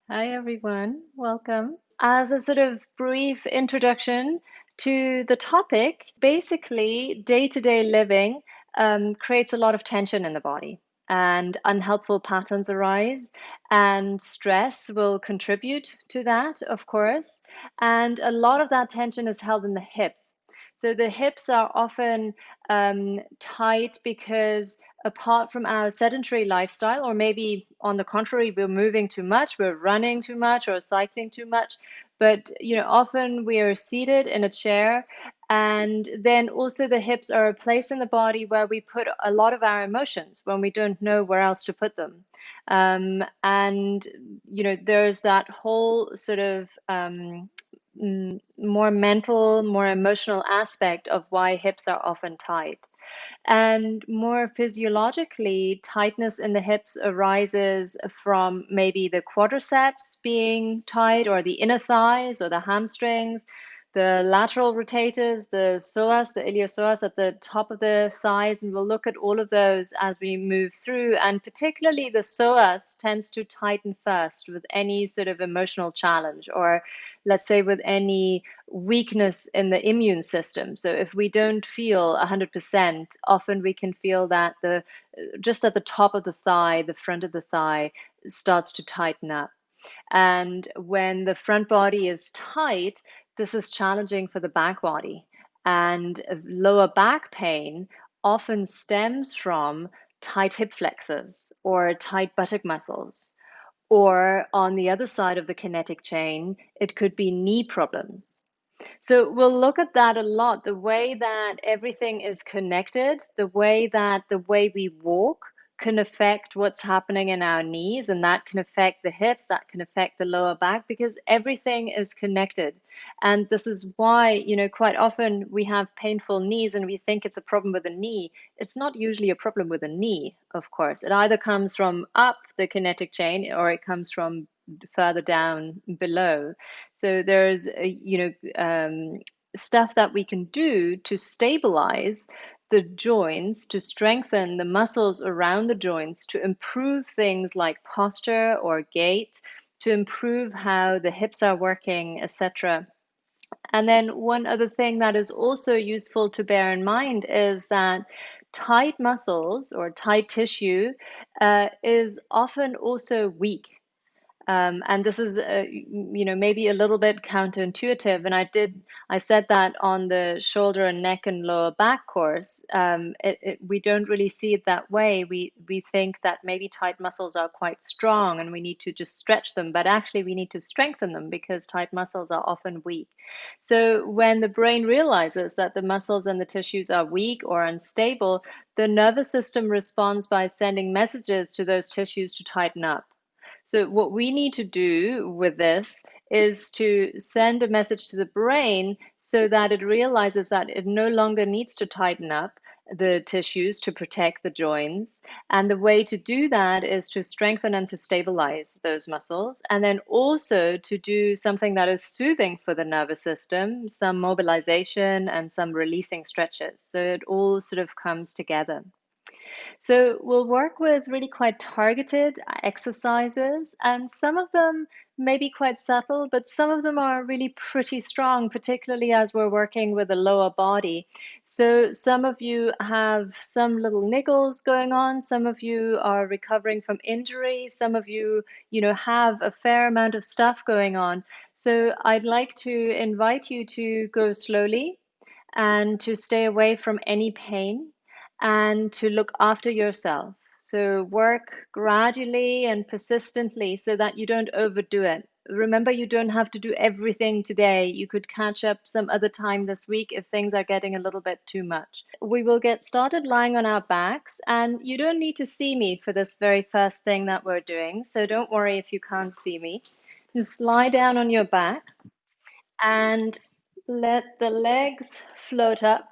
Hi, everyone. Welcome. As a sort of brief introduction to the topic, basically, day-to-day living creates a lot of tension in the body, and unhelpful patterns arise, and stress will contribute to that, of course. And a lot of that tension is held in the hips. So the hips are often tight because apart from our sedentary lifestyle, or maybe on the contrary, we're moving too much, we're running too much, or cycling too much. But often we are seated in a chair, and then also the hips are a place in the body where we put a lot of our emotions when we don't know where else to put them. And there's that whole sort of more mental, more emotional aspect of why hips are often tight. And more physiologically, tightness in the hips arises from maybe the quadriceps being tight, or the inner thighs, or the hamstrings, the lateral rotators, the psoas, the iliopsoas at the top of the thighs. And we'll look at all of those as we move through. And particularly the psoas tends to tighten first with any sort of emotional challenge, or let's say with any weakness in the immune system. So if we don't feel 100%, often we can feel that the just at the top of the thigh, the front of the thigh starts to tighten up. And when the front body is tight, this is challenging for the back body. And lower back pain often stems from tight hip flexors or tight buttock muscles. Or on the other side of the kinetic chain, it could be knee problems. So we'll look at that a lot, the way that everything is connected, the way we walk can affect what's happening in our knees, and that can affect the hips, that can affect the lower back, because everything is connected. And this is why, quite often we have painful knees and we think it's a problem with the knee. It's not usually a problem with the knee, of course. It either comes from up the kinetic chain or it comes from further down below. So there's, stuff that we can do to stabilize the joints, to strengthen the muscles around the joints, to improve things like posture or gait, to improve how the hips are working, etc. And then one other thing that is also useful to bear in mind is that tight muscles or tight tissue is often also weak. And this is, maybe a little bit counterintuitive. And I said that on the shoulder and neck and lower back course. We don't really see it that way. We think that maybe tight muscles are quite strong and we need to just stretch them, but actually we need to strengthen them because tight muscles are often weak. So when the brain realizes that the muscles and the tissues are weak or unstable, the nervous system responds by sending messages to those tissues to tighten up. So, what we need to do with this is to send a message to the brain so that it realizes that it no longer needs to tighten up the tissues to protect the joints. And the way to do that is to strengthen and to stabilize those muscles, and then also to do something that is soothing for the nervous system, some mobilization and some releasing stretches. So, it all sort of comes together. So we'll work with really quite targeted exercises, and some of them may be quite subtle, but some of them are really pretty strong, particularly as we're working with the lower body. So some of you have some little niggles going on, some of you are recovering from injury, some of you, have a fair amount of stuff going on. So I'd like to invite you to go slowly and to stay away from any pain and to look after yourself. So work gradually and persistently so that you don't overdo it. Remember, you don't have to do everything today. You could catch up some other time this week if things are getting a little bit too much. We will get started lying on our backs, and you don't need to see me for this very first thing that we're doing. So don't worry if you can't see me. Just lie down on your back and let the legs float up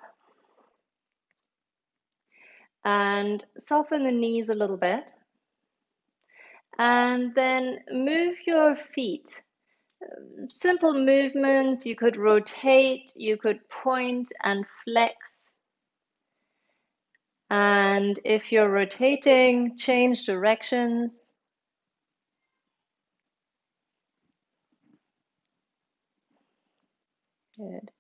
and soften the knees a little bit. And then move your feet. Simple movements. You could rotate, you could point and flex. And if you're rotating, change directions. Good.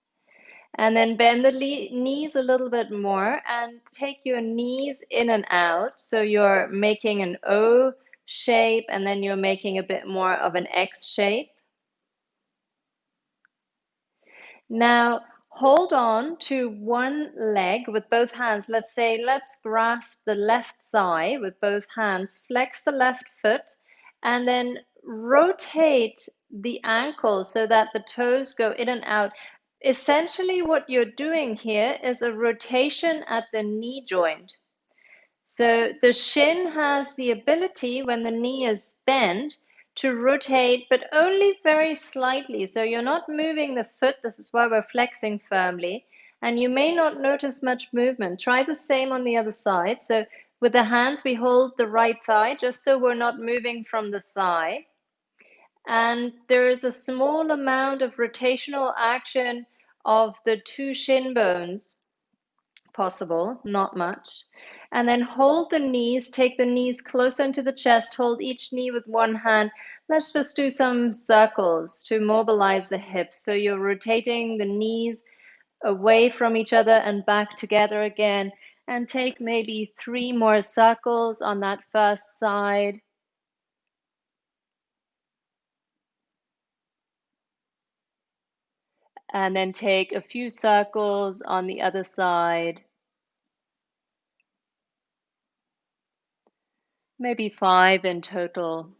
And then bend the knees a little bit more and take your knees in and out. So you're making an O shape and then you're making a bit more of an X shape. Now hold on to one leg with both hands. Let's grasp the left thigh with both hands, flex the left foot, and then rotate the ankle so that the toes go in and out. Essentially, what you're doing here is a rotation at the knee joint. So the shin has the ability, when the knee is bent, to rotate, but only very slightly. So you're not moving the foot. This is why we're flexing firmly. And you may not notice much movement. Try the same on the other side. So with the hands, we hold the right thigh, just so we're not moving from the thigh. And there is a small amount of rotational action of the two shin bones possible, not much. And then hold the knees, take the knees closer into the chest, hold each knee with one hand. Let's just do some circles to mobilize the hips. So you're rotating the knees away from each other and back together again. And take maybe 3 more circles on that first side. And then take a few circles on the other side. Maybe 5 in total.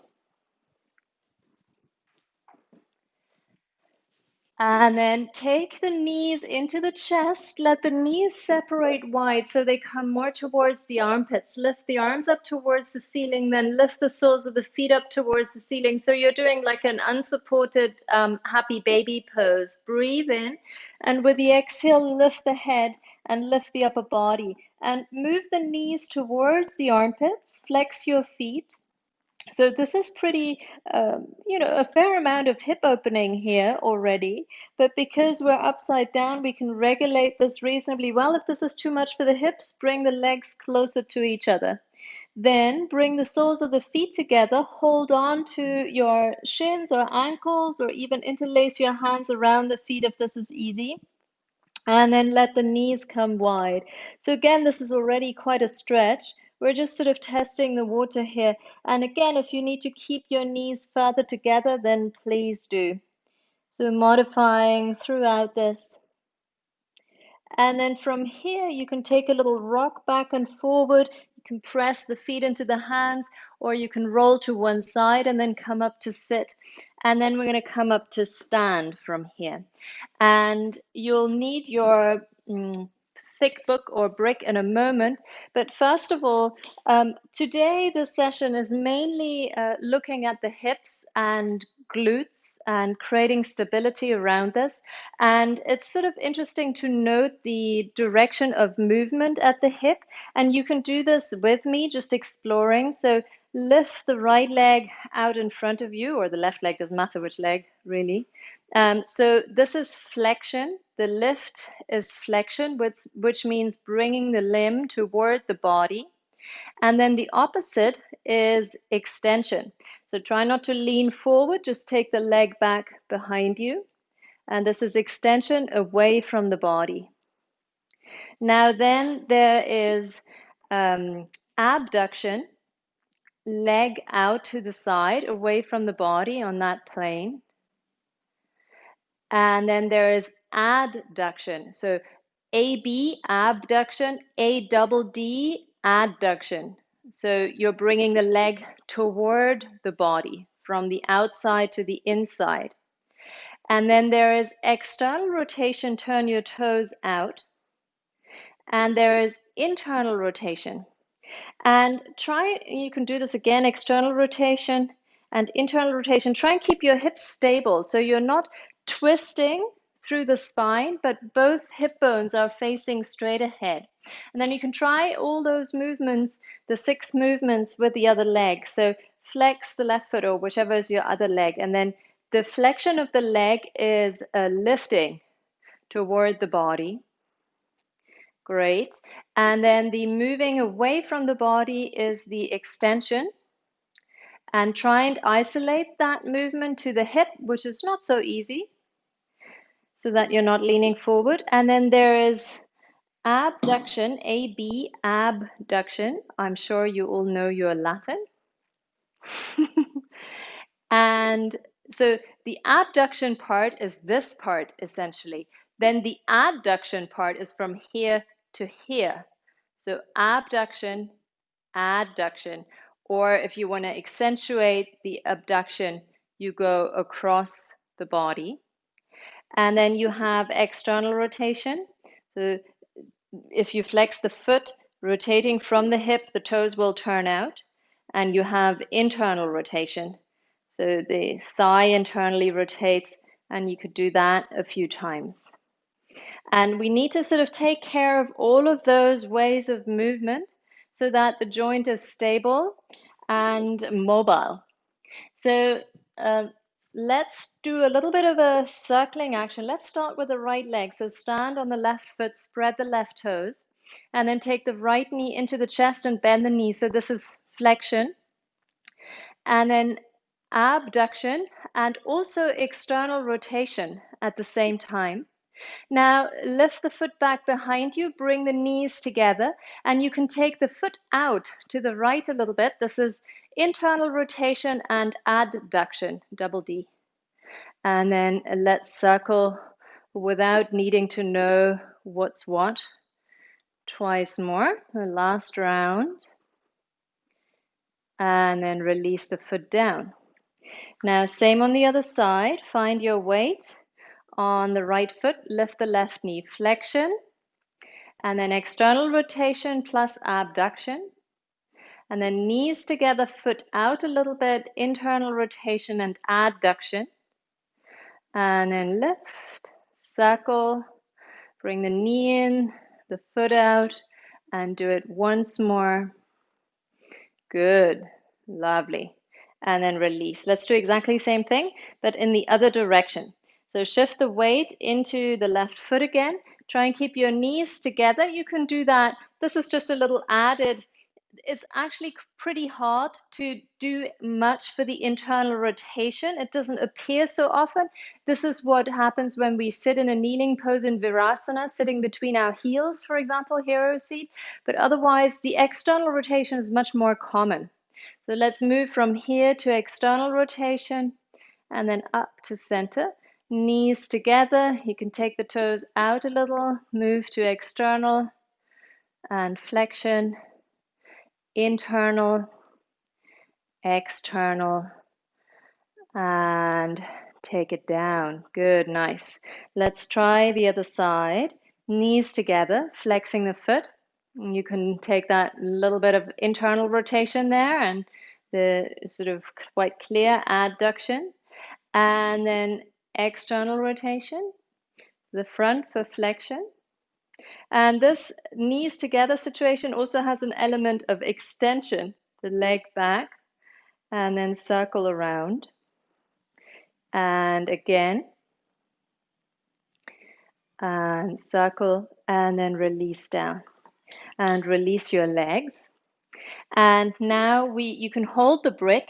And then take the knees into the chest. Let the knees separate wide so they come more towards the armpits. Lift the arms up towards the ceiling, then lift the soles of the feet up towards the ceiling. So you're doing like an unsupported happy baby pose. Breathe in, and with the exhale, lift the head and lift the upper body. And move the knees towards the armpits. Flex your feet. So this is pretty, a fair amount of hip opening here already. But because we're upside down, we can regulate this reasonably well. If this is too much for the hips, bring the legs closer to each other. Then bring the soles of the feet together. Hold on to your shins or ankles, or even interlace your hands around the feet if this is easy. And then let the knees come wide. So again, this is already quite a stretch. We're just sort of testing the water here. And again, if you need to keep your knees further together, then please do. So modifying throughout this. And then from here, you can take a little rock back and forward. You can press the feet into the hands, or you can roll to one side and then come up to sit. And then we're going to come up to stand from here. And you'll need your thick book or brick in a moment. But first of all, today the session is mainly looking at the hips and glutes and creating stability around this. And it's sort of interesting to note the direction of movement at the hip. And you can do this with me, just exploring. So lift the right leg out in front of you, or the left leg, doesn't matter which leg, really. So this is flexion. The lift is flexion, which means bringing the limb toward the body. And then the opposite is extension. So try not to lean forward, just take the leg back behind you. And this is extension away from the body. Now then there is abduction, leg out to the side, away from the body on that plane. And then there is adduction. So AB, abduction, ADD, adduction. So you're bringing the leg toward the body from the outside to the inside. And then there is external rotation, turn your toes out. And there is internal rotation. And you can do this again, external rotation and internal rotation. Try and keep your hips stable so you're not twisting through the spine, but both hip bones are facing straight ahead. And then you can try all those movements, the 6 movements with the other leg. So flex the left foot or whichever is your other leg. And then the flexion of the leg is a lifting toward the body. Great. And then the moving away from the body is the extension. And try and isolate that movement to the hip, which is not so easy. so that you're not leaning forward. And then there is abduction, AB, abduction. I'm sure you all know your Latin. And so the abduction part is this part essentially. Then the adduction part is from here to here. So abduction, adduction. Or if you want to accentuate the abduction, you go across the body. And then you have external rotation. So if you flex the foot, rotating from the hip, the toes will turn out. And you have internal rotation. So the thigh internally rotates, and you could do that a few times. And we need to sort of take care of all of those ways of movement so that the joint is stable and mobile. So let's do a little bit of a circling action. Let's start with the right leg. So stand on the left foot, spread the left toes, and then take the right knee into the chest and bend the knee. So this is flexion. And then abduction and also external rotation at the same time. Now lift the foot back behind you, bring the knees together, and you can take the foot out to the right a little bit. This is internal rotation and adduction, double D. And then let's circle without needing to know what's what. Twice more, the last round. And then release the foot down. Now, same on the other side. Find your weight on the right foot, lift the left knee, flexion, and then external rotation plus abduction. And then knees together, foot out a little bit, internal rotation and adduction. And then lift, circle, bring the knee in, the foot out, and do it once more. Good, lovely. And then release. Let's do exactly the same thing, but in the other direction. So shift the weight into the left foot again. Try and keep your knees together. You can do that. This is just a little added. It's actually pretty hard to do much for the internal rotation. It doesn't appear so often. This is what happens when we sit in a kneeling pose in Virasana, sitting between our heels, for example, hero seat. But otherwise, the external rotation is much more common. So let's move from here to external rotation and then up to center. Knees together. You can take the toes out a little, move to external and flexion, internal, external, and take it down. Good, nice. Let's try the other side. Knees together, flexing the foot. You can take that little bit of internal rotation there and the sort of quite clear adduction. And then external rotation, the front for flexion. And this knees together situation also has an element of extension, the leg back, and then circle around. And again, and circle, and then release down. And release your legs. And now you can hold the brick.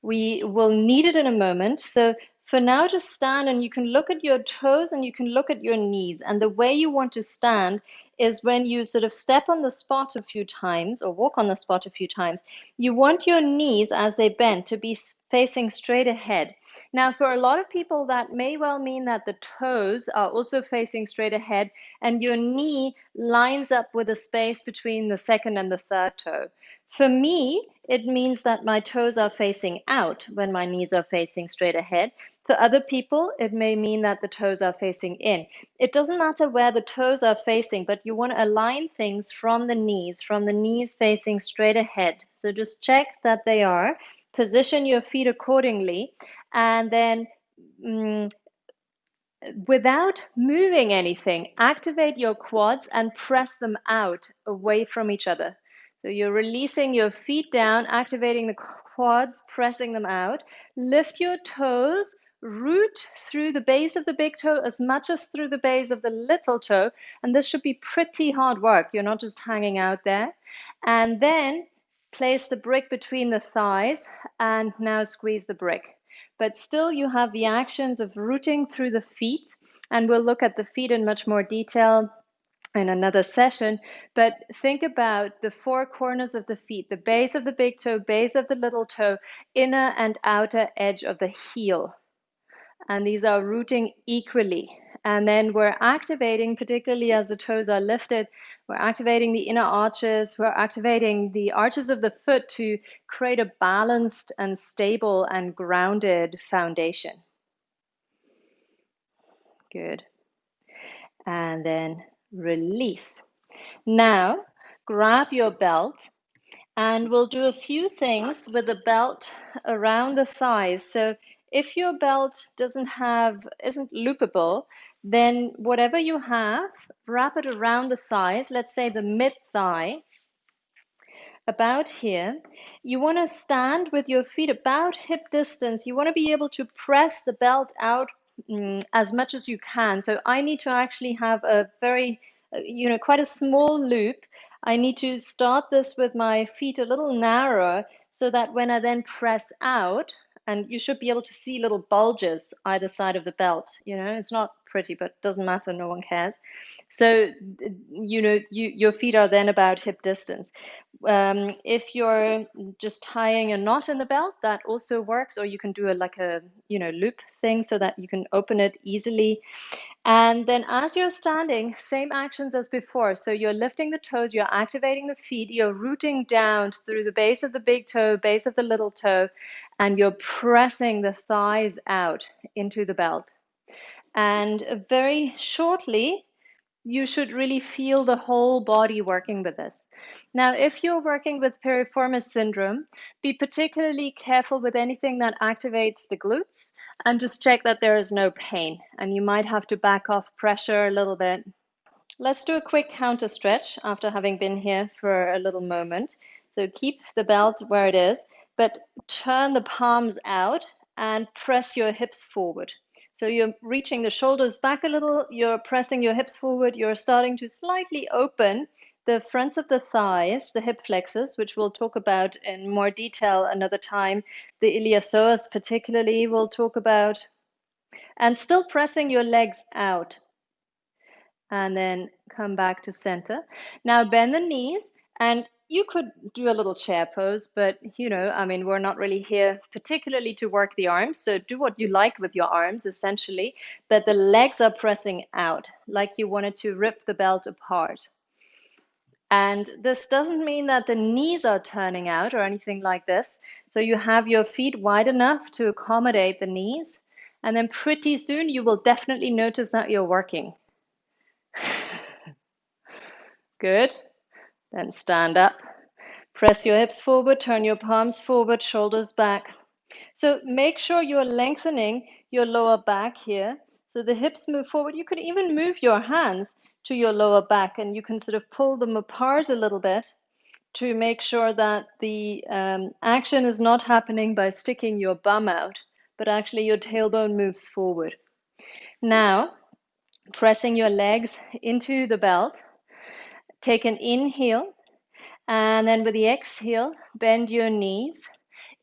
We will need it in a moment. So for now, just stand and you can look at your toes and you can look at your knees. And the way you want to stand is when you sort of step on the spot a few times or walk on the spot a few times, you want your knees as they bend to be facing straight ahead. Now, for a lot of people, that may well mean that the toes are also facing straight ahead and your knee lines up with the space between the second and the third toe. For me, it means that my toes are facing out when my knees are facing straight ahead. For other people, it may mean that the toes are facing in. It doesn't matter where the toes are facing, but you want to align things from the knees facing straight ahead. So just check that they are. Position your feet accordingly, and then without moving anything, activate your quads and press them out away from each other. So you're releasing your feet down, activating the quads, pressing them out. Lift your toes, root through the base of the big toe as much as through the base of the little toe. And this should be pretty hard work. You're not just hanging out there. And then place the brick between the thighs and now squeeze the brick. But still you have the actions of rooting through the feet And we'll look at the feet in much more detail in another session, but think about the four corners of the feet, the base of the big toe, base of the little toe, inner and outer edge of the heel. And these are rooting equally. And then we're activating, particularly as the toes are lifted, we're activating the inner arches, we're activating the arches of the foot to create a balanced and stable and grounded foundation. Good. And then release. Now, grab your belt and we'll do a few things with the belt around the thighs. So if your belt isn't loopable, then whatever you have, wrap it around the thighs, let's say the mid thigh, about here. You want to stand with your feet about hip distance. You want to be able to press the belt out as much as you can. So I need to actually have a very, quite a small loop. I need to start this with my feet a little narrower so that when I then press out, and you should be able to see little bulges either side of the belt. It's not pretty, but doesn't matter. No one cares. So, your feet are then about hip distance. If you're just tying a knot in the belt, that also works, or you can do like a loop thing so that you can open it easily. And then as you're standing, same actions as before. So you're lifting the toes, you're activating the feet, you're rooting down through the base of the big toe, base of the little toe, and you're pressing the thighs out into the belt. And very shortly, you should really feel the whole body working with this. Now, if you're working with piriformis syndrome, be particularly careful with anything that activates the glutes and just check that there is no pain. And you might have to back off pressure a little bit. Let's do a quick counter stretch after having been here for a little moment. So keep the belt where it is, but turn the palms out and press your hips forward. So you're reaching the shoulders back a little, you're pressing your hips forward, you're starting to slightly open the fronts of the thighs, the hip flexors, which we'll talk about in more detail another time. The iliopsoas particularly we'll talk about. And still pressing your legs out. And then come back to center. Now bend the knees, and you could do a little chair pose, but we're not really here particularly to work the arms, so do what you like with your arms, essentially, that the legs are pressing out, like you wanted to rip the belt apart. And this doesn't mean that the knees are turning out or anything like this. So you have your feet wide enough to accommodate the knees, and then pretty soon you will definitely notice that you're working. Good. Then stand up. Press your hips forward, turn your palms forward, shoulders back. So make sure you're lengthening your lower back here. So the hips move forward. You could even move your hands to your lower back and you can sort of pull them apart a little bit to make sure that the action is not happening by sticking your bum out, but actually your tailbone moves forward. Now, pressing your legs into the belt, take an inhale. And then with the exhale, bend your knees.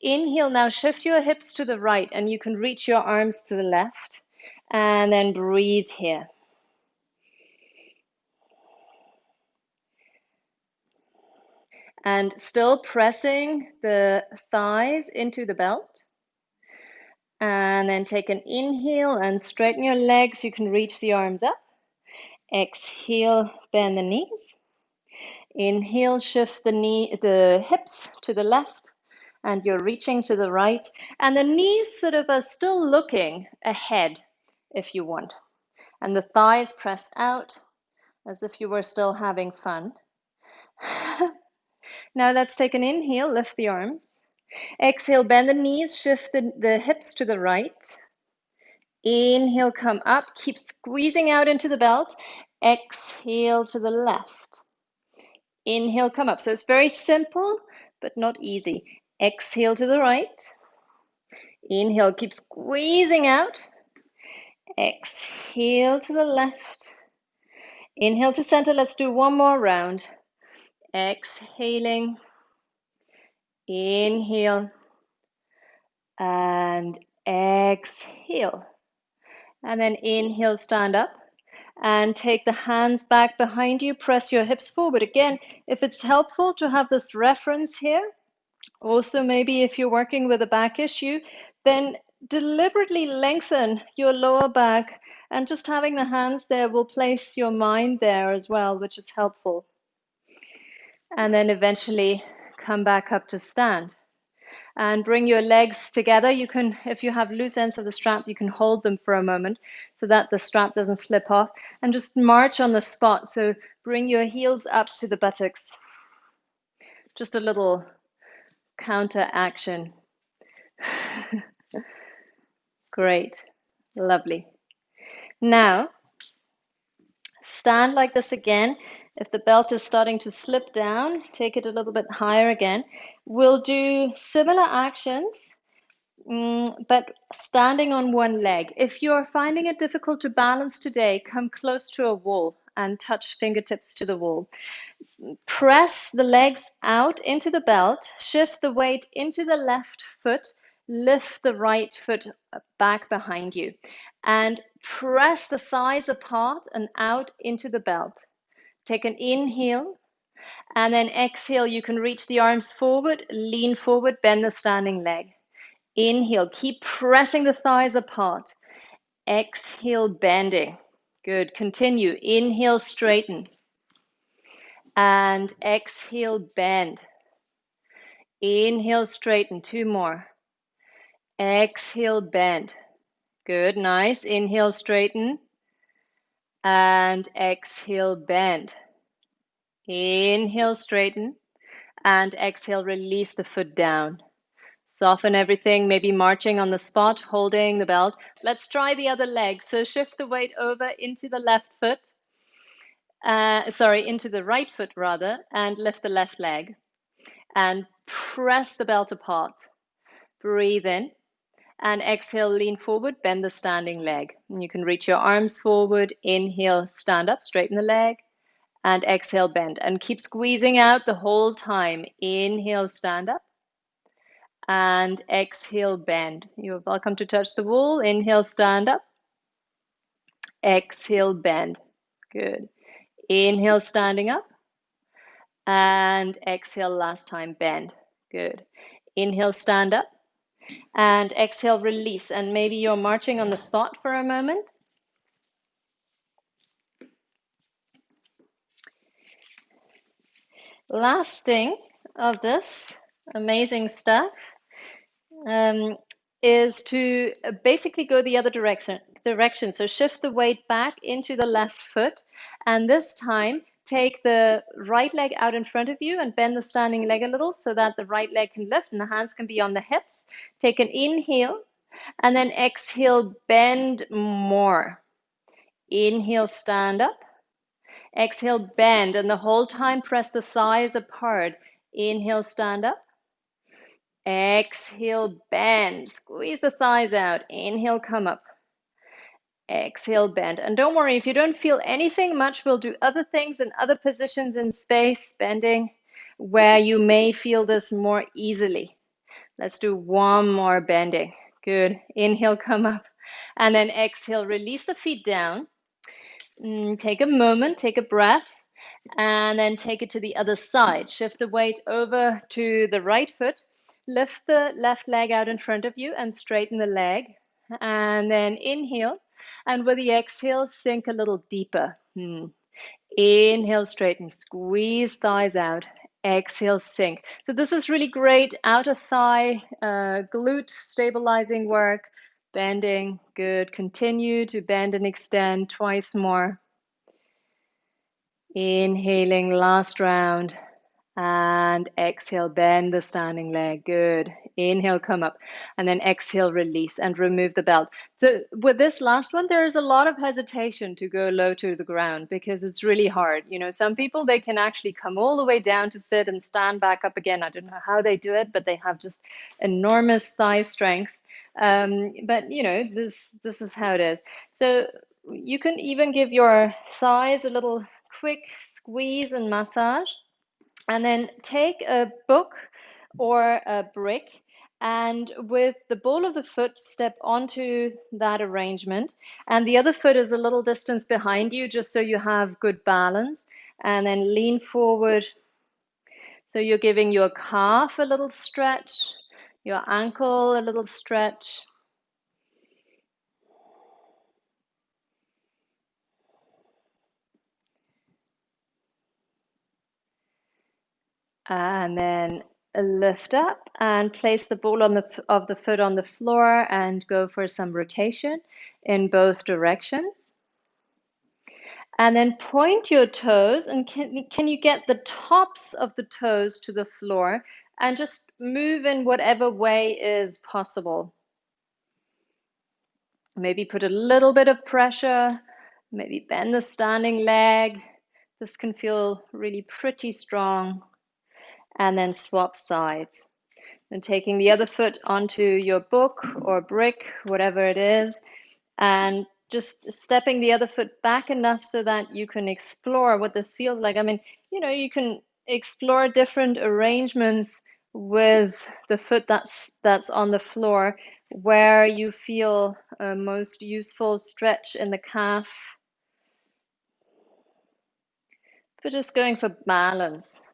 Inhale, now shift your hips to the right and you can reach your arms to the left. And then breathe here. And still pressing the thighs into the belt. And then take an inhale and straighten your legs. You can reach the arms up. Exhale, bend the knees. Inhale, shift the hips to the left. And you're reaching to the right, and the knees sort of are still looking ahead if you want, and the thighs press out as if you were still having fun. Now let's take an inhale, lift the arms. Exhale, bend the knees, shift the hips to the right. Inhale, come up, keep squeezing out into the belt. Exhale to the left. Inhale, come up. So it's very simple, but not easy. Exhale to the right. Inhale, keep squeezing out. Exhale to the left. Inhale to center. Let's do one more round. Exhaling. Inhale. And exhale. And then inhale, stand up. And take the hands back behind you. Press your hips forward. Again, if it's helpful to have this reference here, also maybe if you're working with a back issue, then deliberately lengthen your lower back, and just having the hands there will place your mind there as well, which is helpful. And then eventually come back up to stand. And bring your legs together. You can, if you have loose ends of the strap, you can hold them for a moment so that the strap doesn't slip off, and just march on the spot. So bring your heels up to the buttocks. Just a little counter action. Great. Lovely. Now, stand like this again. If the belt is starting to slip down, take it a little bit higher again. We'll do similar actions, but standing on one leg. If you're finding it difficult to balance today, come close to a wall and touch fingertips to the wall. Press the legs out into the belt, shift the weight into the left foot, lift the right foot back behind you, and press the thighs apart and out into the belt. Take an inhale, and then exhale. You can reach the arms forward, lean forward, bend the standing leg. Inhale, keep pressing the thighs apart. Exhale, bending. Good. Continue. Inhale, straighten. And exhale, bend. Inhale, straighten. Two more. Exhale, bend. Good. Nice. Inhale, straighten. And exhale, bend. Inhale, straighten. And exhale, release the foot down. Soften everything, maybe marching on the spot, holding the belt. Let's try the other leg. So shift the weight over into the left foot. Into the right foot rather, and lift the left leg. And press the belt apart. Breathe in. And exhale, lean forward, bend the standing leg. And you can reach your arms forward. Inhale, stand up, straighten the leg. And exhale, bend. And keep squeezing out the whole time. Inhale, stand up. And exhale, bend. You're welcome to touch the wall. Inhale, stand up. Exhale, bend. Good. Inhale, standing up. And exhale, last time, bend. Good. Inhale, stand up. And exhale, release. And maybe you're marching on the spot for a moment. Last thing of this amazing stuff is to basically go the other direction. So shift the weight back into the left foot, and this time take the right leg out in front of you and bend the standing leg a little so that the right leg can lift and the hands can be on the hips. Take an inhale, and then exhale, bend more. Inhale, stand up. Exhale, bend, and the whole time press the thighs apart. Inhale, stand up. Exhale, bend. Squeeze the thighs out. Inhale, come up. Exhale, bend. And don't worry, if you don't feel anything much, we'll do other things in other positions in space, bending, where you may feel this more easily. Let's do one more bending. Good. Inhale, come up. And then exhale, release the feet down. Take a moment, take a breath, and then take it to the other side. Shift the weight over to the right foot. Lift the left leg out in front of you and straighten the leg. And then inhale. And with the exhale, sink a little deeper. Inhale, straighten, squeeze thighs out. Exhale, sink. So this is really great outer thigh, glute stabilizing work. Bending, good. Continue to bend and extend twice more. Inhaling, last round. And exhale, bend the standing leg. Good. Inhale, come up. And then exhale, release and remove the belt. So with this last one, there is a lot of hesitation to go low to the ground because it's really hard. You know, some people, they can actually come all the way down to sit and stand back up again. I don't know how they do it, but they have just enormous thigh strength. But you know, this is how it is. So you can even give your thighs a little quick squeeze and massage. And then take a book or a brick And with the ball of the foot, step onto that arrangement. And the other foot is a little distance behind you, just so you have good balance. And then lean forward. So you're giving your calf a little stretch, your ankle a little stretch. And then lift up and place the ball of the foot on the floor and go for some rotation in both directions. And then point your toes, and can you get the tops of the toes to the floor and just move in whatever way is possible. Maybe put a little bit of pressure, maybe bend the standing leg. This can feel really pretty strong. And then swap sides. And taking the other foot onto your book or brick, whatever it is, and just stepping the other foot back enough so that you can explore what this feels like. I mean, you can explore different arrangements with the foot that's on the floor, where you feel most useful stretch in the calf. But just going for balance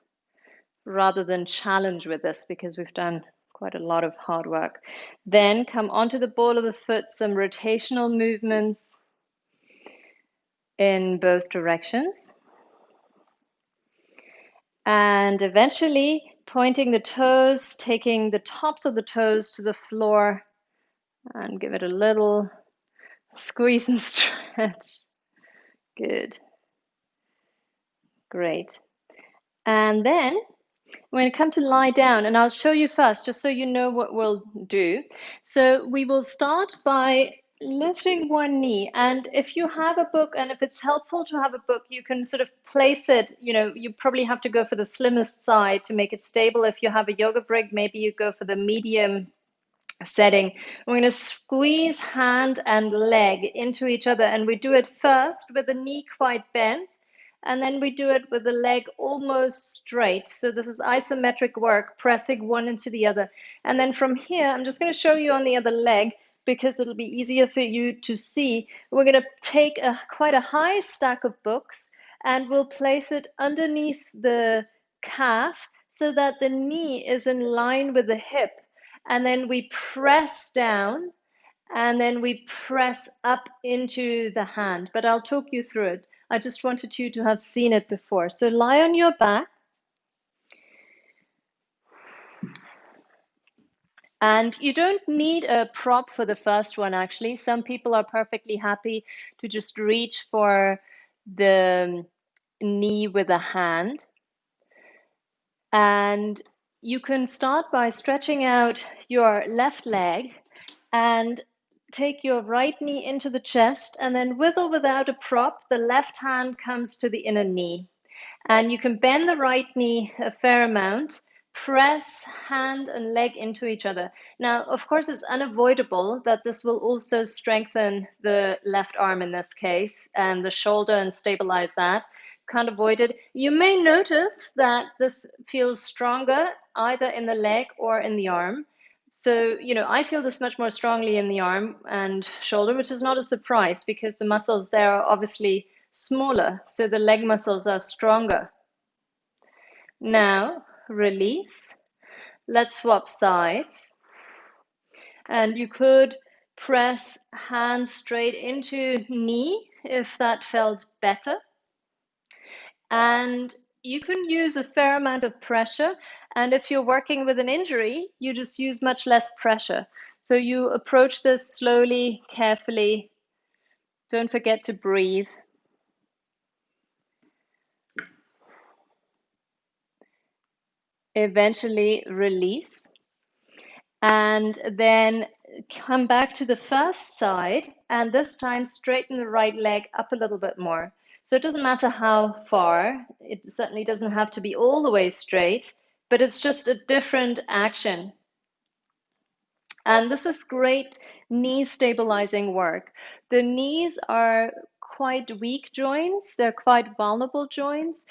rather than challenge with this, because we've done quite a lot of hard work. Then come onto the ball of the foot, some rotational movements in both directions. And eventually pointing the toes, taking the tops of the toes to the floor, and give it a little squeeze and stretch. Good. Great. And then when it comes to lie down, and I'll show you first, just so you know what we'll do. So we will start by lifting one knee. And if you have a book, and if it's helpful to have a book, you can sort of place it, you probably have to go for the slimmest side to make it stable. If you have a yoga brick, maybe you go for the medium setting. We're going to squeeze hand and leg into each other, and we do it first with the knee quite bent, and then we do it with the leg almost straight. So this is isometric work, pressing one into the other. And then from here, I'm just going to show you on the other leg because it'll be easier for you to see. We're going to take quite a high stack of books, and we'll place it underneath the calf so that the knee is in line with the hip. And then we press down, and then we press up into the hand. But I'll talk you through it. I just wanted you to have seen it before. So lie on your back. And you don't need a prop for the first one, actually. Some people are perfectly happy to just reach for the knee with a hand. And you can start by stretching out your left leg and take your right knee into the chest, and then with or without a prop, the left hand comes to the inner knee. And you can bend the right knee a fair amount, press hand and leg into each other. Now, of course, it's unavoidable that this will also strengthen the left arm in this case, and the shoulder, and stabilize that. Can't avoid it. You may notice that this feels stronger either in the leg or in the arm. So, I feel this much more strongly in the arm and shoulder, which is not a surprise because the muscles there are obviously smaller, so the leg muscles are stronger. Now, release. Let's swap sides. And you could press hand straight into knee if that felt better. And you can use a fair amount of pressure. And if you're working with an injury, you just use much less pressure. So you approach this slowly, carefully. Don't forget to breathe. Eventually release. And then come back to the first side, and this time straighten the right leg up a little bit more. So it doesn't matter how far, it certainly doesn't have to be all the way straight, but it's just a different action. And this is great knee stabilizing work. The knees are quite weak joints, they're quite vulnerable joints.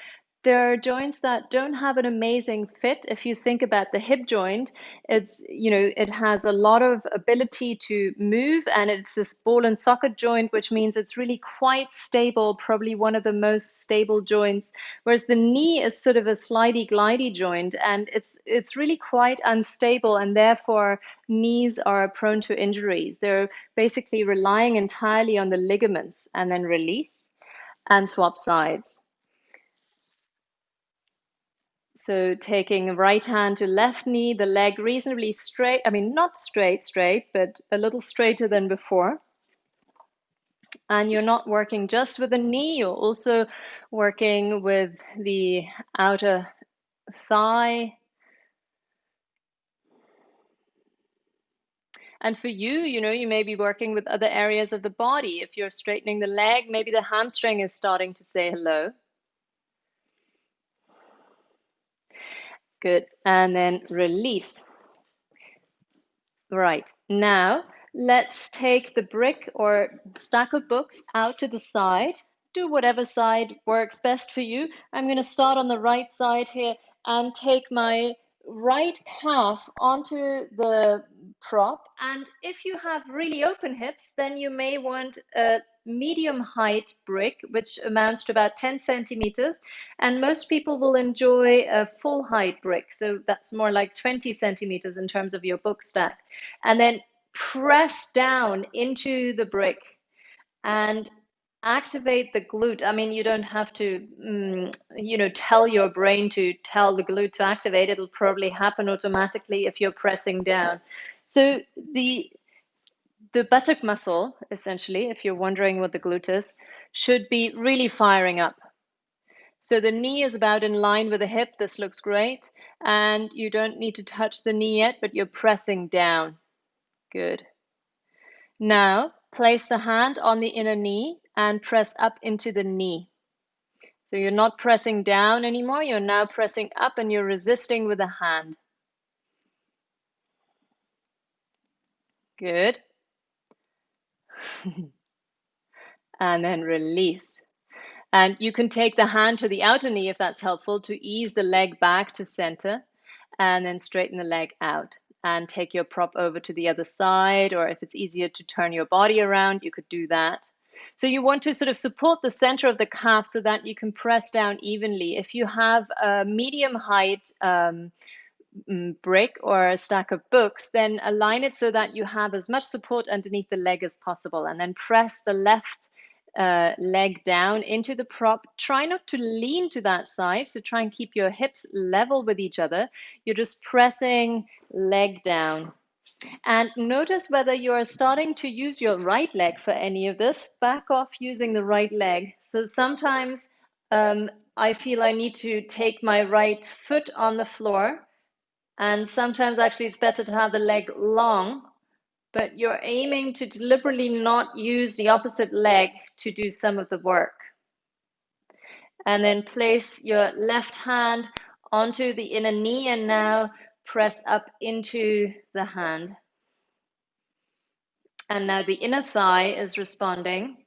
there are joints that don't have an amazing fit. If you think about the hip joint, it has a lot of ability to move, and it's this ball and socket joint, which means it's really quite stable, probably one of the most stable joints. Whereas the knee is sort of a slidey glidey joint, and it's really quite unstable, and therefore knees are prone to injuries. They're basically relying entirely on the ligaments, and then release and swap sides. So taking right hand to left knee, the leg reasonably straight. I mean, not straight, but a little straighter than before. And you're not working just with the knee, you're also working with the outer thigh. And for you, you may be working with other areas of the body. If you're straightening the leg, maybe the hamstring is starting to say hello. Good. And then release. Right. Now, let's take the brick or stack of books out to the side. Do whatever side works best for you. I'm going to start on the right side here and take my right calf onto the prop. And if you have really open hips, then you may want a medium height brick, which amounts to about 10 centimeters. And most people will enjoy a full height brick. So that's more like 20 centimeters in terms of your book stack. And then press down into the brick and activate the glute. I mean, you don't have to, tell your brain to tell the glute to activate. It'll probably happen automatically if you're pressing down. So the buttock muscle, essentially, if you're wondering what the glute is, should be really firing up. So the knee is about in line with the hip. This looks great. And you don't need to touch the knee yet, but you're pressing down. Good. Now, place the hand on the inner knee and press up into the knee. So you're not pressing down anymore. You're now pressing up and you're resisting with the hand. Good. And then release. And you can take the hand to the outer knee if that's helpful to ease the leg back to center, and then straighten the leg out and take your prop over to the other side, or if it's easier to turn your body around, you could do that. So you want to sort of support the center of the calf so that you can press down evenly. If you have a medium height brick or a stack of books, then align it so that you have as much support underneath the leg as possible, and then press the left leg down into the prop. Try not to lean to that side, so try and keep your hips level with each other. You're just pressing leg down. And notice whether you're starting to use your right leg for any of this. Back off using the right leg. So sometimes I feel I need to take my right foot on the floor, and sometimes actually it's better to have the leg long, but you're aiming to deliberately not use the opposite leg to do some of the work. And then place your left hand onto the inner knee and now press up into the hand. And now the inner thigh is responding.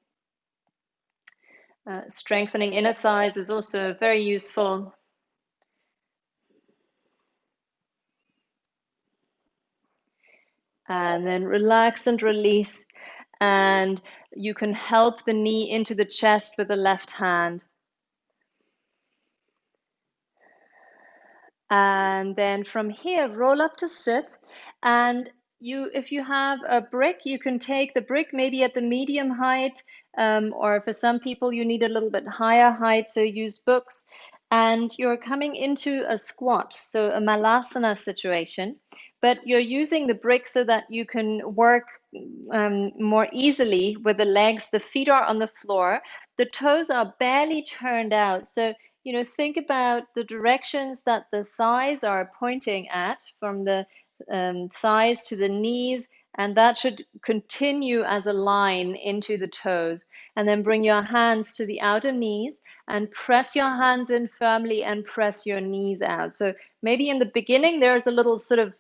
Strengthening inner thighs is also very useful. And then relax and release. And you can help the knee into the chest with the left hand. And then from here, roll up to sit. And if you have a brick, you can take the brick maybe at the medium height, or for some people, you need a little bit higher height, so use books. And you're coming into a squat, so a malasana situation, but you're using the brick so that you can work more easily with the legs. The feet are on the floor, the toes are barely turned out. So think about the directions that the thighs are pointing at, from the thighs to the knees, and that should continue as a line into the toes. And then bring your hands to the outer knees and press your hands in firmly and press your knees out. So maybe in the beginning, there's a little sort of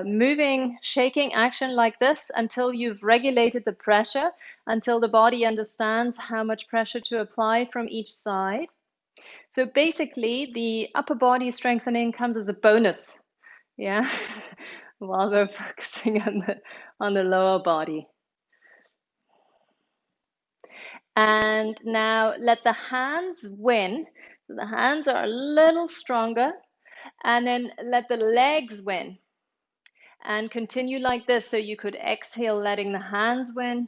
moving, shaking action like this until you've regulated the pressure, until the body understands how much pressure to apply from each side. So basically, the upper body strengthening comes as a bonus, yeah, while we're focusing on the lower body. And now let the hands win. So the hands are a little stronger, and then let the legs win. And continue like this. So you could exhale, letting the hands win,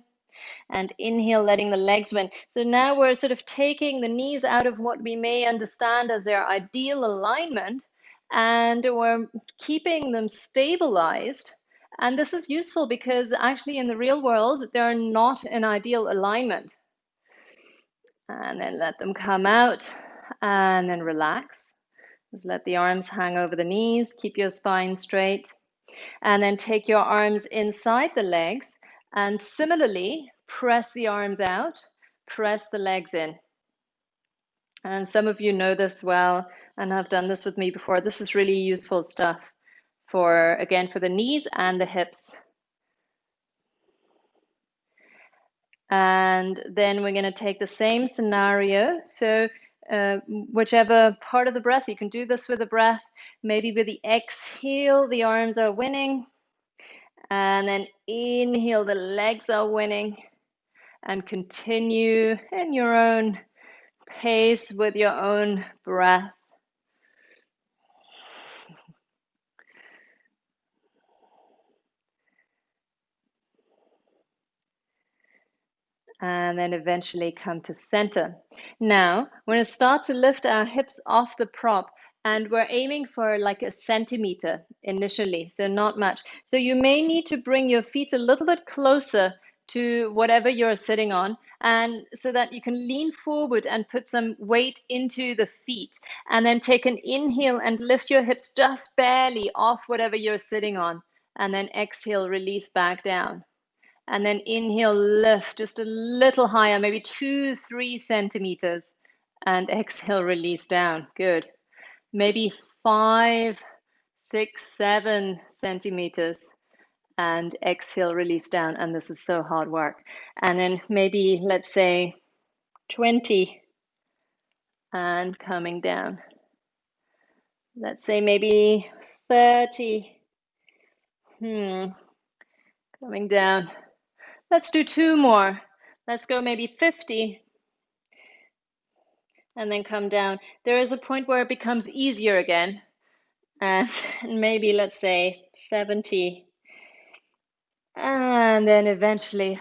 and inhale, letting the legs win. So now we're sort of taking the knees out of what we may understand as their ideal alignment, and we're keeping them stabilized. And this is useful because actually in the real world, they're not in ideal alignment. And then let them come out and then relax. Just let the arms hang over the knees, keep your spine straight. And then take your arms inside the legs and similarly press the arms out, press the legs in. And some of you know this well and have done this with me before. This is really useful stuff for, again, for the knees and the hips. And then we're going to take the same scenario. So whichever part of the breath, you can do this with the breath. Maybe with the exhale, the arms are winning. And then inhale, the legs are winning. And continue in your own pace with your own breath. And then eventually come to center. Now, we're going to start to lift our hips off the prop, and we're aiming for like a centimeter initially, so not much. So you may need to bring your feet a little bit closer to whatever you're sitting on, and so that you can lean forward and put some weight into the feet, and then take an inhale and lift your hips just barely off whatever you're sitting on, and then exhale, release back down. And then inhale, lift just a little higher, maybe 2-3 centimeters. And exhale, release down. Good. Maybe 5, 6, 7 centimeters. And exhale, release down. And this is so hard work. And then maybe, let's say, 20 and coming down. Let's say maybe 30. Coming down. Let's do 2 more. Let's go maybe 50 and then come down. There is a point where it becomes easier again. And maybe let's say 70. And then eventually,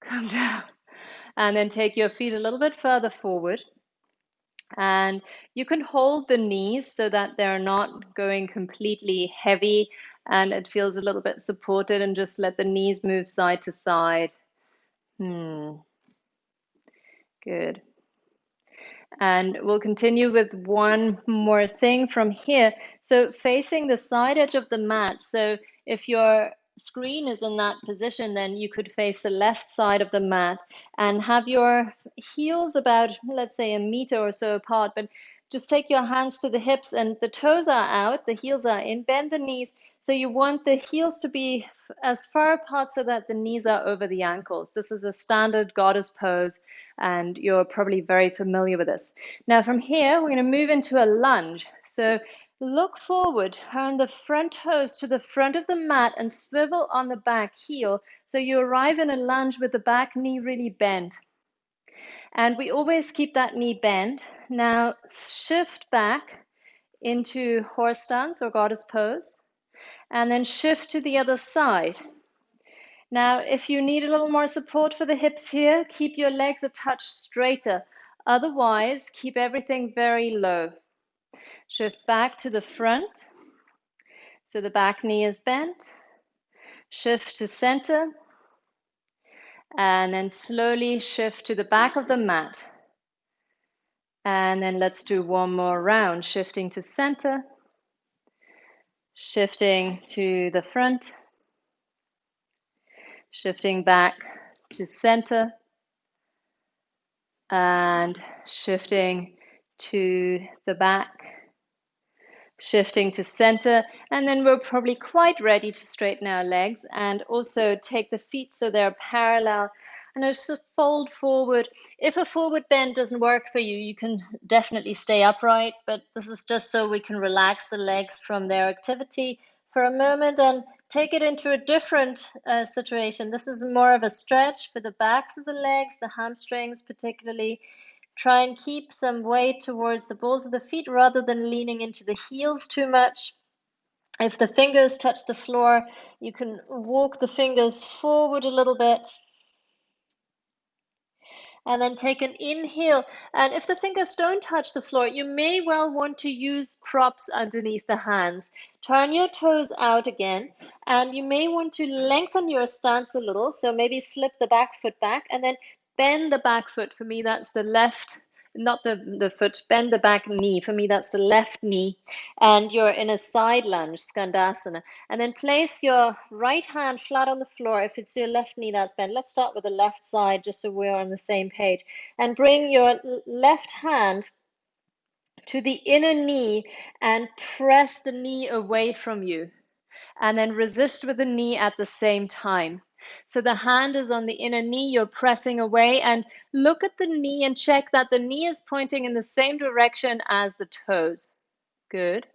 come down. And then take your feet a little bit further forward. And you can hold the knees so that they're not going completely heavy and it feels a little bit supported, and just let the knees move side to side. Good. And we'll continue with one more thing from here. So facing the side edge of the mat. So if your screen is in that position, then you could face the left side of the mat and have your heels about, let's say, a meter or so apart. But just take your hands to the hips and the toes are out, the heels are in. Bend the knees. So you want the heels to be as far apart so that the knees are over the ankles. This is a standard goddess pose, and you're probably very familiar with this. Now from here, we're going to move into a lunge. So look forward, turn the front toes to the front of the mat and swivel on the back heel. So you arrive in a lunge with the back knee really bent. And we always keep that knee bent. Now shift back into horse stance or goddess pose, and then shift to the other side. Now, if you need a little more support for the hips here, keep your legs a touch straighter. Otherwise, keep everything very low. Shift back to the front, so the back knee is bent. Shift to center, and then slowly shift to the back of the mat. And then let's do one more round, shifting to center, shifting to the front, shifting back to center, and shifting to the back, shifting to center, and then we're probably quite ready to straighten our legs and also take the feet so they're parallel And just fold forward. If a forward bend doesn't work for you, you can definitely stay upright, but this is just so we can relax the legs from their activity for a moment and take it into a different situation. This is more of a stretch for the backs of the legs, the hamstrings particularly. Try and keep some weight towards the balls of the feet rather than leaning into the heels too much. If the fingers touch the floor, you can walk the fingers forward a little bit and then take an inhale. And if the fingers don't touch the floor, you may well want to use props underneath the hands. Turn your toes out again, and you may want to lengthen your stance a little. So maybe slip the back foot back and then bend the back foot. For me, that's the left, not the foot, bend the back knee. For me, that's the left knee. And you're in a side lunge, Skandasana. And then place your right hand flat on the floor. If it's your left knee that's bent, let's start with the left side just so we're on the same page. And bring your left hand to the inner knee and press the knee away from you. And then resist with the knee at the same time. So the hand is on the inner knee, you're pressing away, and look at the knee and check that the knee is pointing in the same direction as the toes. Good.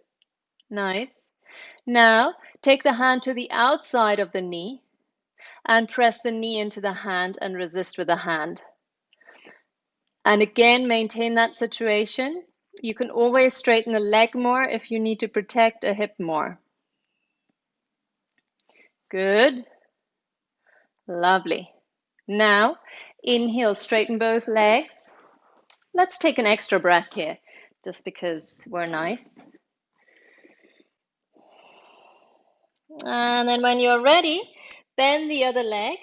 Nice. Now, take the hand to the outside of the knee and press the knee into the hand and resist with the hand. And again, maintain that situation. You can always straighten the leg more if you need to protect a hip more. Good. Lovely. Now, inhale, straighten both legs. Let's take an extra breath here, just because we're nice. And then when you're ready, bend the other leg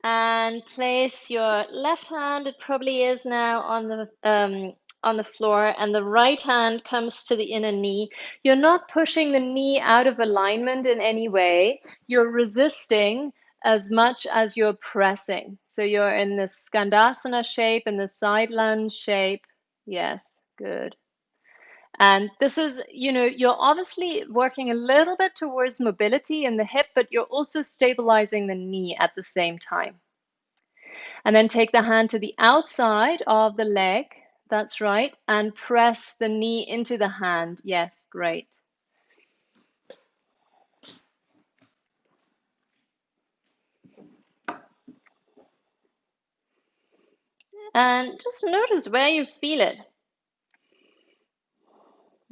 and place your left hand, it probably is now on the floor, and the right hand comes to the inner knee. You're not pushing the knee out of alignment in any way. You're resisting as much as you're pressing. So you're in the Skandasana shape, in the side lunge shape. Yes, good. And this is, you're obviously working a little bit towards mobility in the hip, but you're also stabilizing the knee at the same time. And then take the hand to the outside of the leg. That's right. And press the knee into the hand. Yes, great. And just notice where you feel it.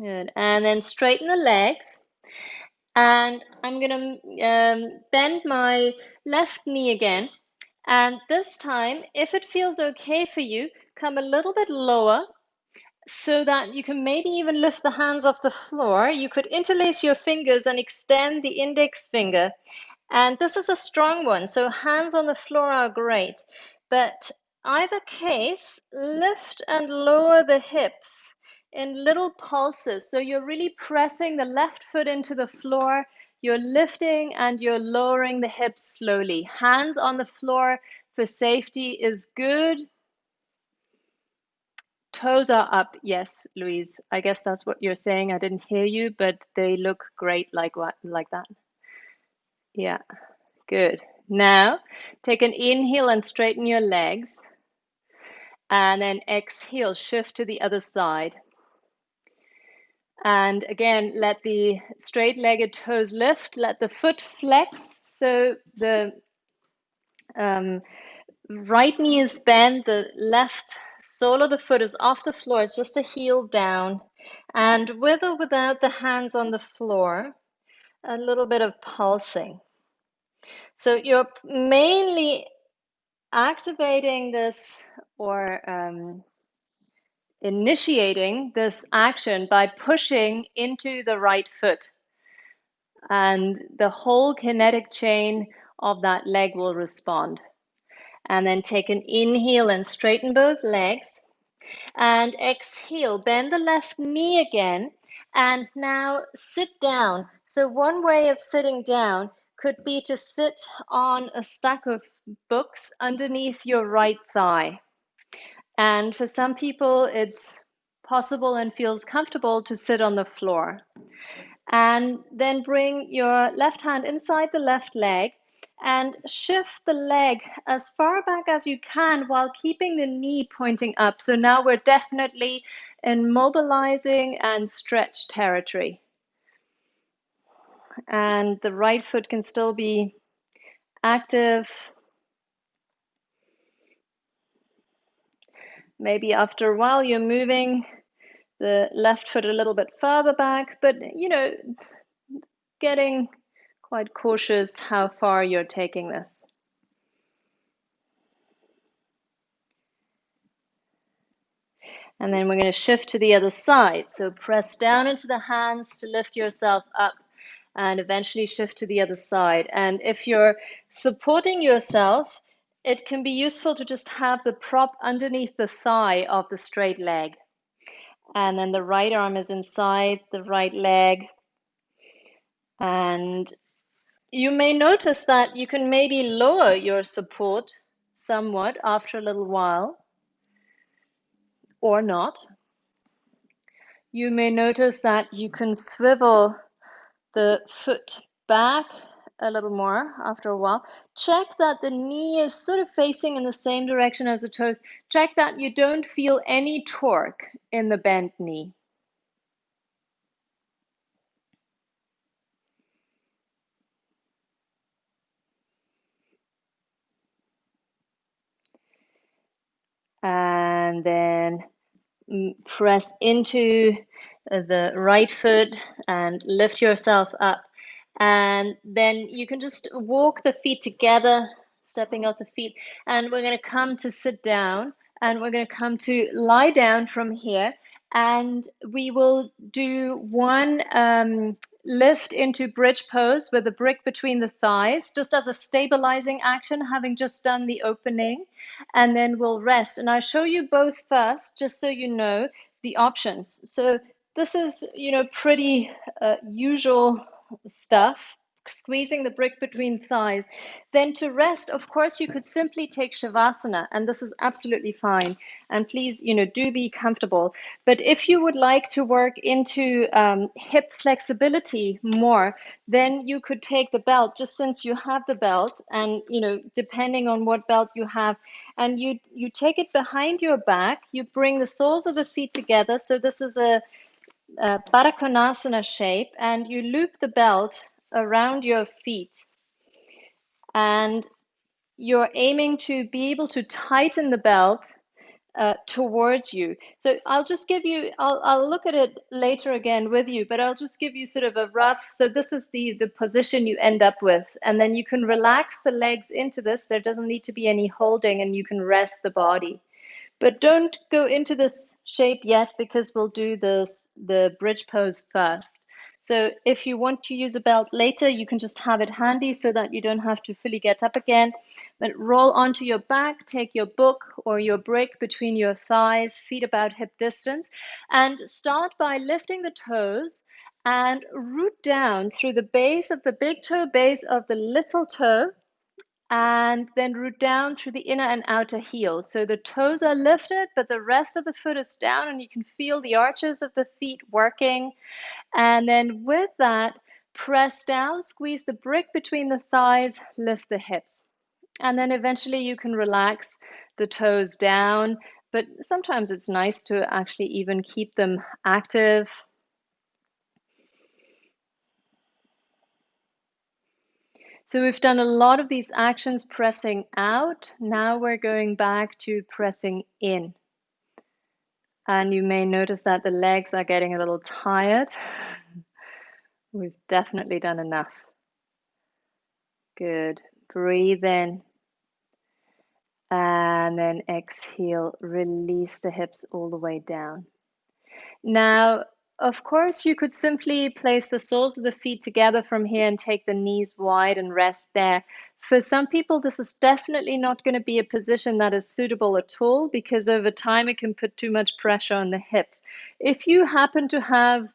Good. And then straighten the legs. And I'm going to bend my left knee again. And this time, if it feels okay for you, come a little bit lower so that you can maybe even lift the hands off the floor. You could interlace your fingers and extend the index finger. And this is a strong one, so hands on the floor are great. But either case, lift and lower the hips in little pulses. So you're really pressing the left foot into the floor. You're lifting and you're lowering the hips slowly. Hands on the floor for safety is good. Toes are up. Yes, Louise. I guess that's what you're saying. I didn't hear you, but they look great like that. Yeah, good. Now, take an inhale and straighten your legs. And then exhale, shift to the other side. And again, let the straight-legged toes lift. Let the foot flex. So the right knee is bent. The left sole of the foot is off the floor. It's just a heel down. And with or without the hands on the floor, a little bit of pulsing. So you're mainly activating this or initiating this action by pushing into the right foot. And the whole kinetic chain of that leg will respond. And then take an inhale and straighten both legs. And exhale, bend the left knee again. And now sit down. So one way of sitting down could be to sit on a stack of books underneath your right thigh. And for some people, it's possible and feels comfortable to sit on the floor. And then bring your left hand inside the left leg and shift the leg as far back as you can while keeping the knee pointing up. So now we're definitely in mobilizing and stretch territory. And the right foot can still be active. Maybe after a while you're moving the left foot a little bit further back, but getting quite cautious how far you're taking this. And then we're going to shift to the other side. So press down into the hands to lift yourself up and eventually shift to the other side. And if you're supporting yourself, it can be useful to just have the prop underneath the thigh of the straight leg. And then the right arm is inside the right leg. And you may notice that you can maybe lower your support somewhat after a little while, or not. You may notice that you can swivel the foot back a little more after a while. Check that the knee is sort of facing in the same direction as the toes. Check that you don't feel any torque in the bent knee. And then press into the right foot and lift yourself up. And then you can just walk the feet together, stepping out the feet. And we're going to come to sit down, and we're going to come to lie down from here. And we will do one lift into bridge pose with a brick between the thighs, just as a stabilizing action, having just done the opening. And then we'll rest. And I'll show you both first, just so you know the options. So this is, pretty usual stuff, squeezing the brick between thighs. Then to rest, of course, you could simply take Shavasana, and this is absolutely fine. And please, do be comfortable. But if you would like to work into hip flexibility more, then you could take the belt, just since you have the belt, and, depending on what belt you have, and you take it behind your back, you bring the soles of the feet together. So this is a Baddha Konasana shape, and you loop the belt around your feet, and you're aiming to be able to tighten the belt towards you. So I'll just give you, I'll look at it later again with you, but I'll just give you sort of a rough, so this is the position you end up with, and then you can relax the legs into this. There doesn't need to be any holding, and you can rest the body. But don't go into this shape yet, because we'll do the bridge pose first. So if you want to use a belt later, you can just have it handy so that you don't have to fully get up again. But roll onto your back, take your book or your brick between your thighs, feet about hip distance, and start by lifting the toes and root down through the base of the big toe, base of the little toe, and then root down through the inner and outer heel. So the toes are lifted, but the rest of the foot is down, and you can feel the arches of the feet working. And then with that, press down, squeeze the brick between the thighs, lift the hips. And then eventually you can relax the toes down, but sometimes it's nice to actually even keep them active. So we've done a lot of these actions pressing out. Now we're going back to pressing in. And you may notice that the legs are getting a little tired. We've definitely done enough. Good. Breathe in. And then exhale, release the hips all the way down. Now, of course, you could simply place the soles of the feet together from here and take the knees wide and rest there. For some people, this is definitely not going to be a position that is suitable at all, because over time it can put too much pressure on the hips. If you happen to have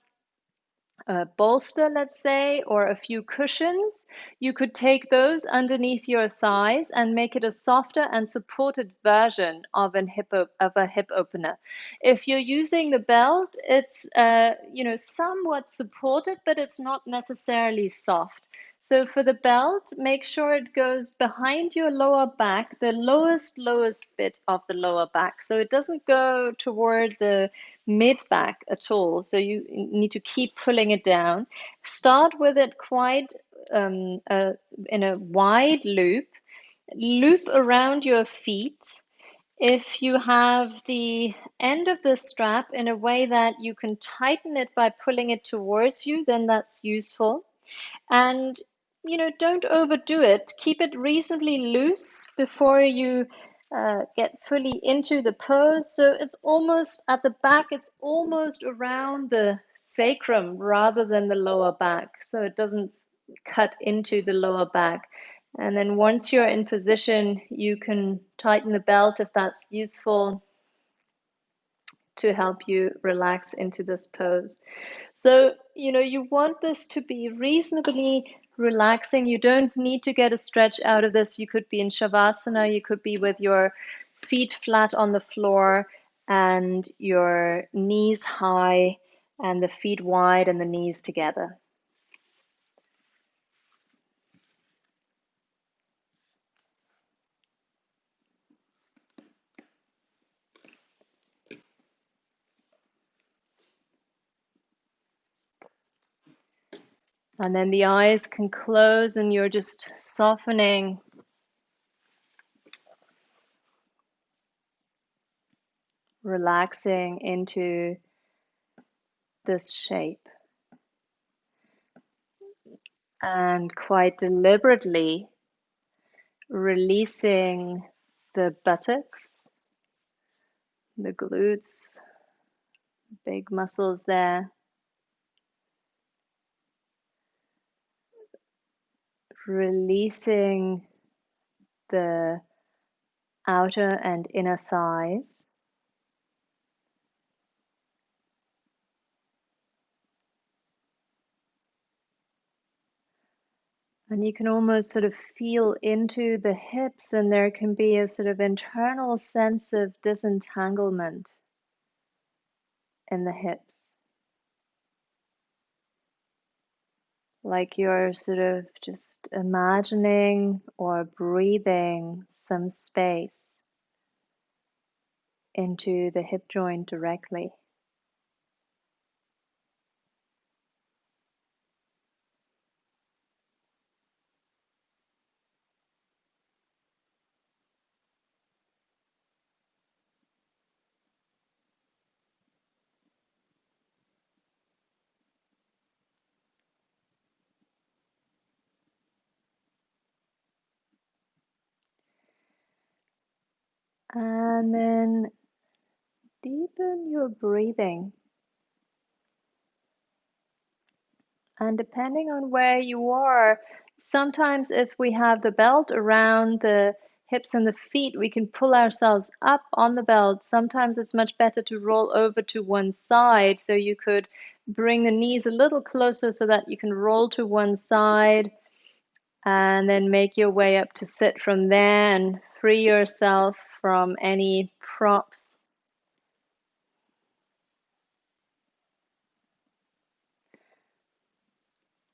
a bolster, let's say, or a few cushions, you could take those underneath your thighs and make it a softer and supported version of a hip opener. If you're using the belt, it's somewhat supported, but it's not necessarily soft. So for the belt, make sure it goes behind your lower back, the lowest bit of the lower back. So it doesn't go toward the mid back at all. So you need to keep pulling it down. Start with it quite in a wide loop. Loop around your feet. If you have the end of the strap in a way that you can tighten it by pulling it towards you, then that's useful. And don't overdo it. Keep it reasonably loose before you get fully into the pose. So it's almost at the back, it's almost around the sacrum rather than the lower back. So it doesn't cut into the lower back. And then once you're in position, you can tighten the belt if that's useful to help you relax into this pose. So, you want this to be reasonably relaxing. You don't need to get a stretch out of this. You could be in Shavasana, you could be with your feet flat on the floor and your knees high and the feet wide and the knees together. And then the eyes can close and you're just softening, relaxing into this shape. And quite deliberately releasing the buttocks, the glutes, big muscles there. Releasing the outer and inner thighs. And you can almost sort of feel into the hips, and there can be a sort of internal sense of disentanglement in the hips. Like you're sort of just imagining or breathing some space into the hip joint directly. And then deepen your breathing. And depending on where you are, sometimes if we have the belt around the hips and the feet, we can pull ourselves up on the belt. Sometimes it's much better to roll over to one side. So you could bring the knees a little closer so that you can roll to one side and then make your way up to sit from there and free yourself from any props.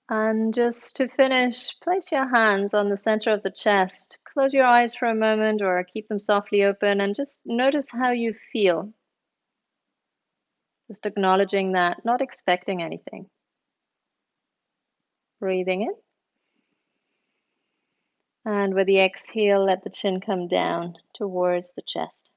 And just to finish, place your hands on the center of the chest. Close your eyes for a moment or keep them softly open and just notice how you feel. Just acknowledging that, not expecting anything. Breathing in. And with the exhale, let the chin come down towards the chest.